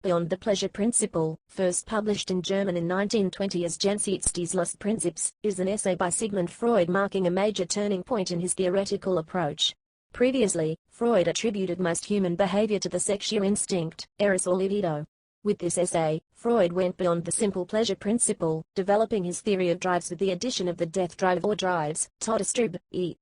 Beyond the Pleasure Principle, first published in German in 1920 as Jenseits des Lustprinzips, is an essay by Sigmund Freud marking a major turning point in his theoretical approach. Previously, Freud attributed most human behavior to the sexual instinct, Eros or libido. With this essay, Freud went beyond the simple pleasure principle, developing his theory of drives with the addition of the death drive or drives, Todestrieb,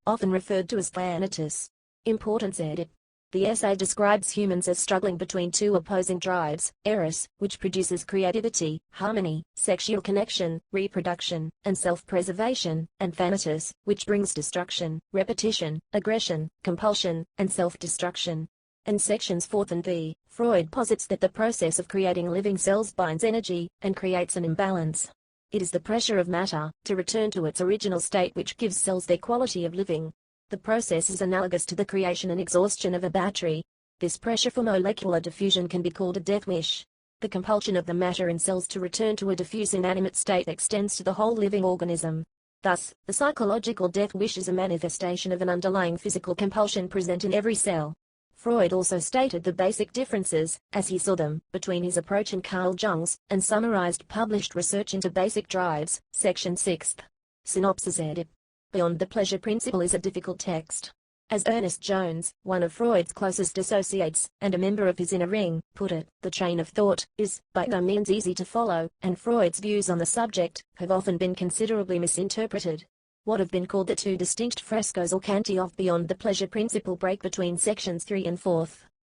often referred to as thanatos. Importance edit. The essay describes humans as struggling between two opposing drives, Eros, which produces creativity, harmony, sexual connection, reproduction, and self-preservation, and thanatos, which brings destruction, repetition, aggression, compulsion, and self-destruction. In sections 4 and 5, Freud posits that the process of creating living cells binds energy, and creates an imbalance. It is the pressure of matter, to return to its original state which gives cells their quality of living. The process is analogous to the creation and exhaustion of a battery. This pressure for molecular diffusion can be called a death wish. The compulsion of the matter in cells to return to a diffuse inanimate state extends to the whole living organism. Thus, the psychological death wish is a manifestation of an underlying physical compulsion present in every cell. Freud also stated the basic differences, as he saw them, between his approach and Carl Jung's, and summarized published research into basic drives, section 6. Synopsis edit. Beyond the Pleasure Principle is a difficult text. As Ernest Jones, one of Freud's closest associates, and a member of his inner ring, put it, the train of thought is, by no means easy to follow, and Freud's views on the subject have often been considerably misinterpreted. What have been called the two distinct frescoes or canti of Beyond the Pleasure Principle break between sections 3 and 4.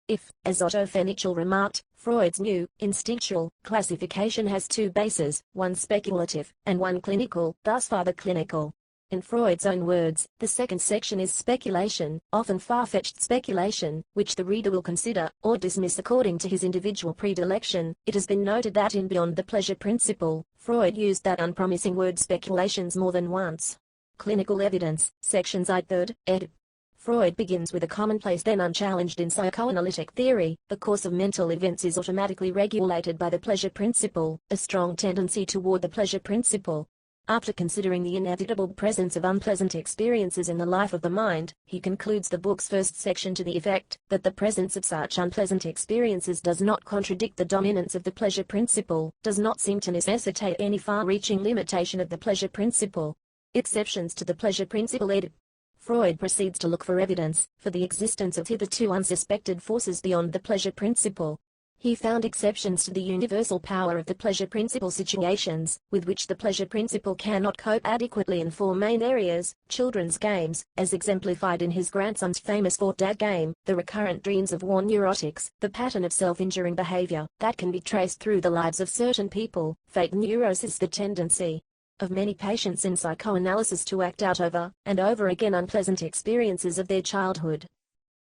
If, as Otto Fenichel remarked, Freud's new, instinctual, classification has two bases, one speculative, and one clinical, thus far the clinical. In Freud's own words, the second section is speculation, often far-fetched speculation, which the reader will consider, or dismiss according to his individual predilection. It has been noted that in Beyond the Pleasure Principle, Freud used that unpromising word speculations more than once. Clinical evidence, sections 8 ed. Freud begins with a commonplace then unchallenged in psychoanalytic theory: the course of mental events is automatically regulated by the pleasure principle, a strong tendency toward the pleasure principle. After considering the inevitable presence of unpleasant experiences in the life of the mind, he concludes the book's first section to the effect that the presence of such unpleasant experiences does not contradict the dominance of the pleasure principle, does not seem to necessitate any far-reaching limitation of the pleasure principle. Exceptions to the pleasure principle edit. Freud proceeds to look for evidence for the existence of hitherto unsuspected forces beyond the pleasure principle. He found exceptions to the universal power of the pleasure principle situations, with which the pleasure principle cannot cope adequately in four main areas: children's games, as exemplified in his grandson's famous Fort Dad game, the recurrent dreams of war neurotics, the pattern of self-injuring behavior that can be traced through the lives of certain people, fate neurosis, the tendency of many patients in psychoanalysis to act out over and over again unpleasant experiences of their childhood.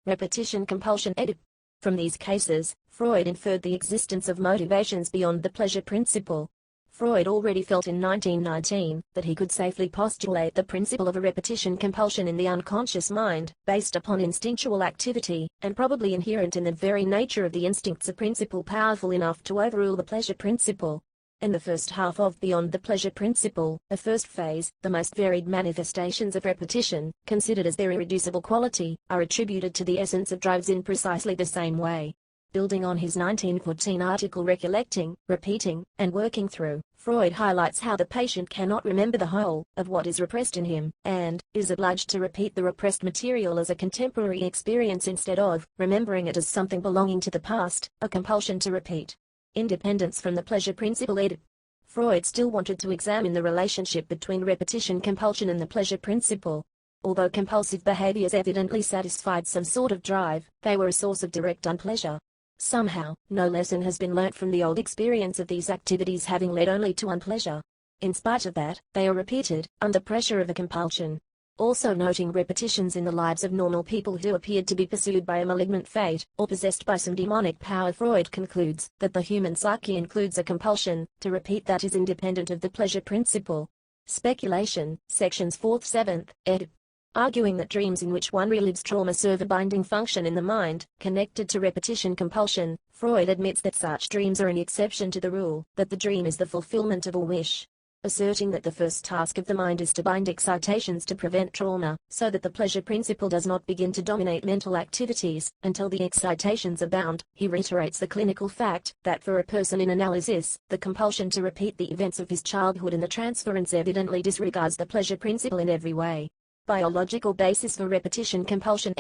Repetition compulsion edit. From these cases, Freud inferred the existence of motivations beyond the pleasure principle. Freud already felt in 1919 that he could safely postulate the principle of a repetition compulsion in the unconscious mind, based upon instinctual activity, and probably inherent in the very nature of the instincts, a principle powerful enough to overrule the pleasure principle. In the first half of Beyond the Pleasure Principle, a first phase, the most varied manifestations of repetition, considered as their irreducible quality, are attributed to the essence of drives in precisely the same way. Building on his 1914 article Recollecting, Repeating, and Working Through, Freud highlights how the patient cannot remember the whole of what is repressed in him, and is obliged to repeat the repressed material as a contemporary experience instead of remembering it as something belonging to the past, a compulsion to repeat. Independence from the pleasure principle edit. Freud still wanted to examine the relationship between repetition compulsion and the pleasure principle. Although compulsive behaviors evidently satisfied some sort of drive, they were a source of direct unpleasure. Somehow, no lesson has been learnt from the old experience of these activities having led only to unpleasure. In spite of that, they are repeated, under pressure of a compulsion. Also noting repetitions in the lives of normal people who appeared to be pursued by a malignant fate, or possessed by some demonic power, Freud concludes that the human psyche includes a compulsion to repeat that is independent of the pleasure principle. Speculation, sections 4th-7th, ed. Arguing that dreams in which one relives trauma serve a binding function in the mind, connected to repetition compulsion, Freud admits that such dreams are an exception to the rule, that the dream is the fulfillment of a wish. asserting that the first task of the mind is to bind excitations to prevent trauma, so that the pleasure principle does not begin to dominate mental activities until the excitations are bound. He reiterates the clinical fact that for a person in analysis, the compulsion to repeat the events of his childhood and the transference evidently disregards the pleasure principle in every way. Biological basis for repetition compulsion.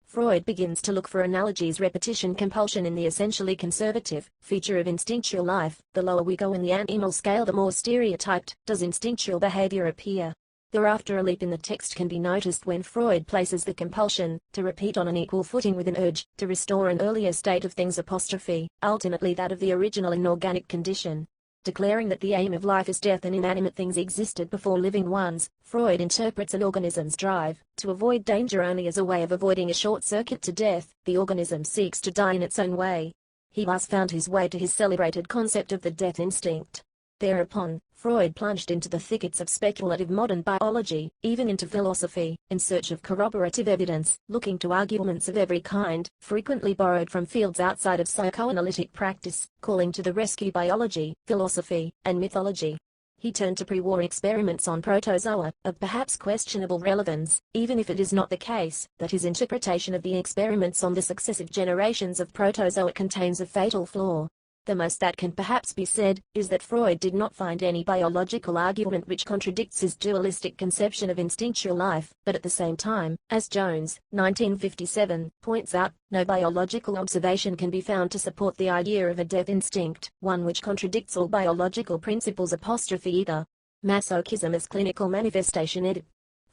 Freud begins to look for analogies repetition compulsion in the essentially conservative feature of instinctual life. The lower we go in the animal scale, the more stereotyped does instinctual behavior appear. Thereafter a leap in the text can be noticed when Freud places the compulsion to repeat on an equal footing with an urge to restore an earlier state of things ultimately that of the original inorganic condition. Declaring that the aim of life is death and inanimate things existed before living ones, Freud interprets an organism's drive to avoid danger only as a way of avoiding a short circuit to death. The organism seeks to die in its own way. He thus found his way to his celebrated concept of the death instinct. Thereupon, Freud plunged into the thickets of speculative modern biology, even into philosophy, in search of corroborative evidence, looking to arguments of every kind, frequently borrowed from fields outside of psychoanalytic practice, calling to the rescue biology, philosophy, and mythology. He turned to pre-war experiments on protozoa, of perhaps questionable relevance, even if it is not the case that his interpretation of the experiments on the successive generations of protozoa contains a fatal flaw. The most that can perhaps be said is that Freud did not find any biological argument which contradicts his dualistic conception of instinctual life, but at the same time, as Jones, 1957, points out, no biological observation can be found to support the idea of a death instinct, one which contradicts all biological principles. Either. Masochism as clinical manifestation.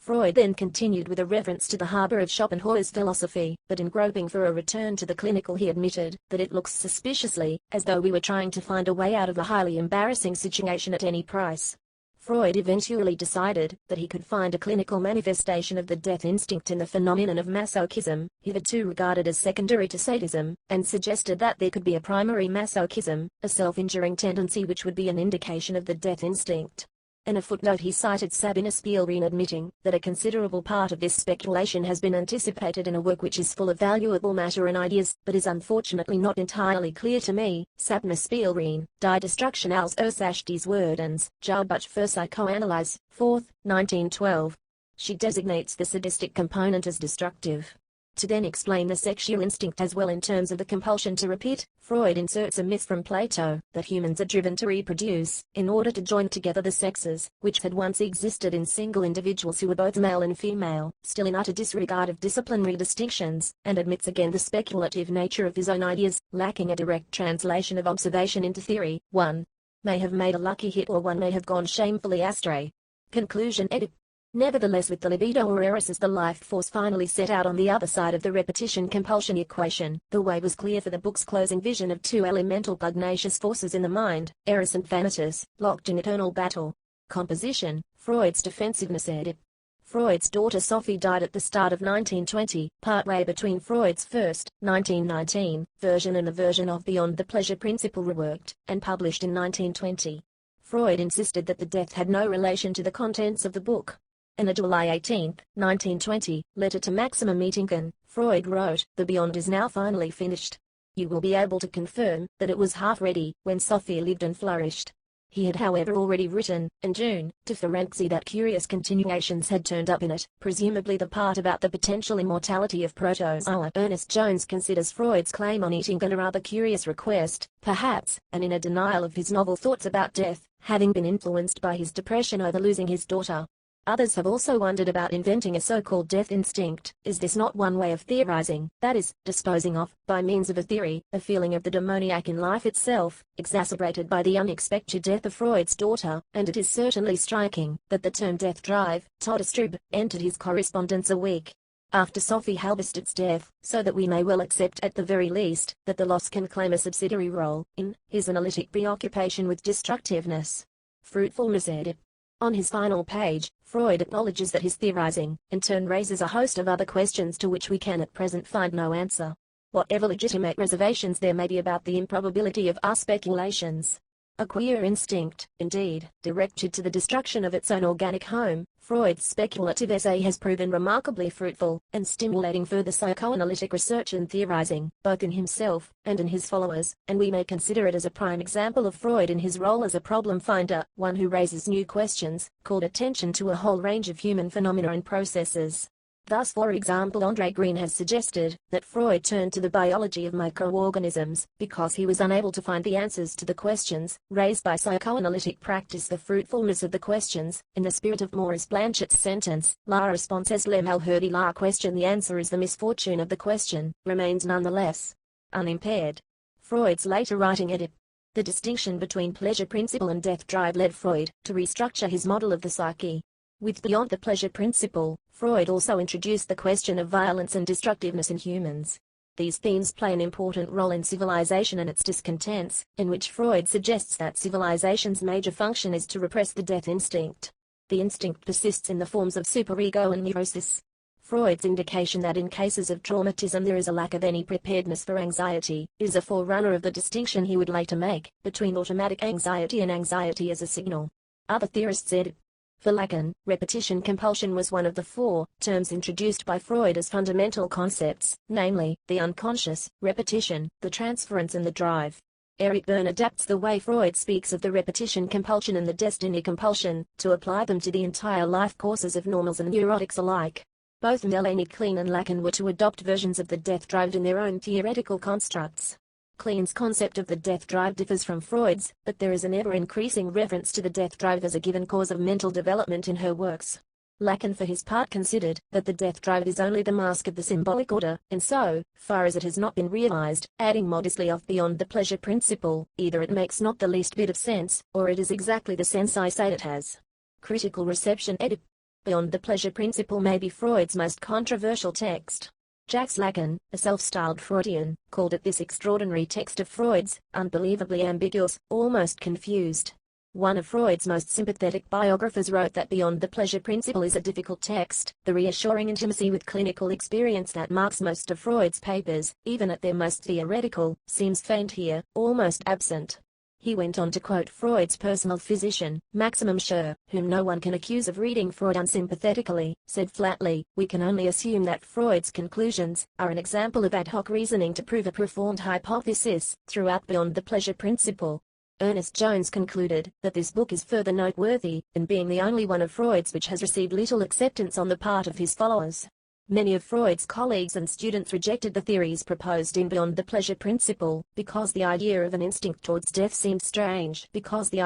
Freud then continued with a reference to the harbor of Schopenhauer's philosophy, but in groping for a return to the clinical he admitted that it looks suspiciously as though we were trying to find a way out of a highly embarrassing situation at any price. Freud eventually decided that he could find a clinical manifestation of the death instinct in the phenomenon of masochism, hitherto regarded as secondary to sadism, and suggested that there could be a primary masochism, a self-injuring tendency which would be an indication of the death instinct. In a footnote he cited Sabina Spielrein admitting that a considerable part of this speculation has been anticipated in a work which is full of valuable matter and ideas, but is unfortunately not entirely clear to me. Sabina Spielrein, Die Destruktion als Ursache des Werdens, Jahrbuch für Psychoanalyse, 4th, 1912. She designates the sadistic component as destructive. To then explain the sexual instinct as well in terms of the compulsion to repeat, Freud inserts a myth from Plato that humans are driven to reproduce in order to join together the sexes, which had once existed in single individuals who were both male and female, still in utter disregard of disciplinary distinctions, and admits again the speculative nature of his own ideas, lacking a direct translation of observation into theory. One may have made a lucky hit or one may have gone shamefully astray. Conclusion. Nevertheless, with the libido or Eros as the life force finally set out on the other side of the repetition-compulsion equation, the way was clear for the book's closing vision of two elemental pugnacious forces in the mind, Eros and Thanatos, locked in eternal battle. Composition, Freud's defensiveness. Freud's daughter Sophie died at the start of 1920, partway between Freud's first, 1919, version and the version of Beyond the Pleasure Principle reworked, and published in 1920. Freud insisted that the death had no relation to the contents of the book. In a July 18, 1920, letter to Maximum Meitingen, Freud wrote, "The Beyond is now finally finished. You will be able to confirm that it was half ready when Sophie lived and flourished." He had however already written, in June, to Ferenczi that curious continuations had turned up in it, presumably the part about the potential immortality of protozoa. Ernest Jones considers Freud's claim on Meitingen a rather curious request, perhaps, and in a denial of his novel thoughts about death, having been influenced by his depression over losing his daughter. Others have also wondered about inventing a so-called death instinct. Is this not one way of theorizing, that is, disposing of, by means of a theory, a feeling of the demoniac in life itself, exacerbated by the unexpected death of Freud's daughter? And it is certainly striking that the term death drive, Todestrieb, entered his correspondence a week after Sophie Halberstadt's death, so that we may well accept at the very least that the loss can claim a subsidiary role in his analytic preoccupation with destructiveness. Fruitfulness. On his final page, Freud acknowledges that his theorizing, in turn, raises a host of other questions to which we can at present find no answer. Whatever legitimate reservations there may be about the improbability of our speculations, A queer instinct, indeed, directed to the destruction of its own organic home. Freud's speculative essay has proven remarkably fruitful, and stimulating further psychoanalytic research and theorizing, both in himself and in his followers, and we may consider it as a prime example of Freud in his role as a problem finder, one who raises new questions, called attention to a whole range of human phenomena and processes. Thus, for example, Andre Green has suggested that Freud turned to the biology of microorganisms because he was unable to find the answers to the questions raised by psychoanalytic practice. The fruitfulness of the questions, in the spirit of Maurice Blanchett's sentence, la réponse est le malheur de la question, the answer is the misfortune of the question, remains nonetheless unimpaired. Freud's later writing Oedip. The distinction between pleasure principle and death drive led Freud to restructure his model of the psyche. With Beyond the Pleasure Principle, Freud also introduced the question of violence and destructiveness in humans. These themes play an important role in civilization and its discontents, in which Freud suggests that civilization's major function is to repress the death instinct. The instinct persists in the forms of superego and neurosis. Freud's indication that in cases of traumatism there is a lack of any preparedness for anxiety is a forerunner of the distinction he would later make between automatic anxiety and anxiety as a signal. Other theorists said, for Lacan, repetition compulsion was one of the four terms introduced by Freud as fundamental concepts, namely, the unconscious, repetition, the transference and the drive. Eric Berne adapts the way Freud speaks of the repetition compulsion and the destiny compulsion, to apply them to the entire life courses of normals and neurotics alike. Both Melanie Klein and Lacan were to adopt versions of the death drive in their own theoretical constructs. Klein's concept of the death drive differs from Freud's, but there is an ever-increasing reference to the death drive as a given cause of mental development in her works. Lacan for his part considered that the death drive is only the mask of the symbolic order, and so far as it has not been realized, adding modestly of Beyond the Pleasure Principle, either it makes not the least bit of sense, or it is exactly the sense I say it has. Critical reception. Edit. Beyond the Pleasure Principle may be Freud's most controversial text. Jacques Lacan, a self-styled Freudian, called it this extraordinary text of Freud's, unbelievably ambiguous, almost confused. One of Freud's most sympathetic biographers wrote that Beyond the Pleasure Principle is a difficult text. The reassuring intimacy with clinical experience that marks most of Freud's papers, even at their most theoretical, seems faint here, almost absent. He went on to quote Freud's personal physician, Maximum Schur, whom no one can accuse of reading Freud unsympathetically, said flatly, "We can only assume that Freud's conclusions are an example of ad hoc reasoning to prove a profound hypothesis." Throughout Beyond the Pleasure Principle, Ernest Jones concluded that this book is further noteworthy in being the only one of Freud's which has received little acceptance on the part of his followers. Many of Freud's colleagues and students rejected the theories proposed in Beyond the Pleasure Principle, because the idea of an instinct towards death seemed strange, because the